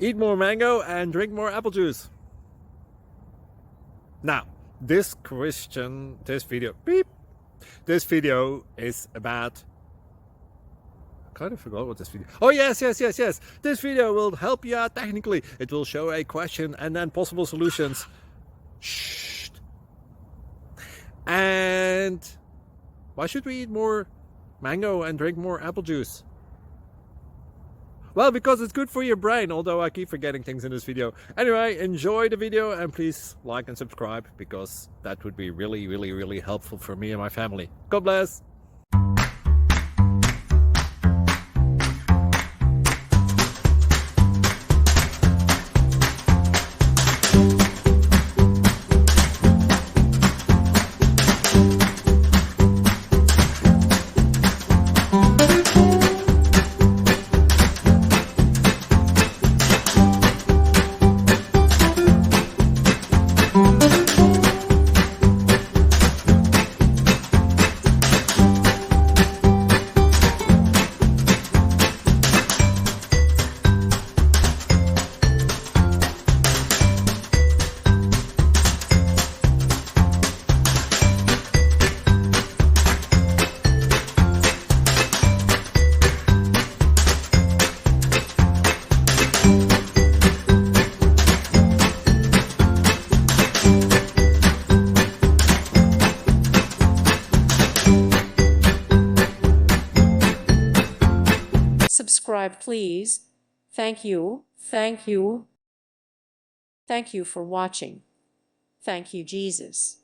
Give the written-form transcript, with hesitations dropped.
Eat more mango and drink more apple juice. Now, this video is about... I kind of forgot what this video... Oh, yes. This video will help you out technically. It will show a question and then possible solutions. Shh. And why should we eat more mango and drink more apple juice? Well, because it's good for your brain, although I keep forgetting things in this video. Anyway, enjoy the video and please like and subscribe, because that would be really helpful for me and my family. God bless! Subscribe, please. Thank you. Thank you. Thank you for watching. Thank you, Jesus.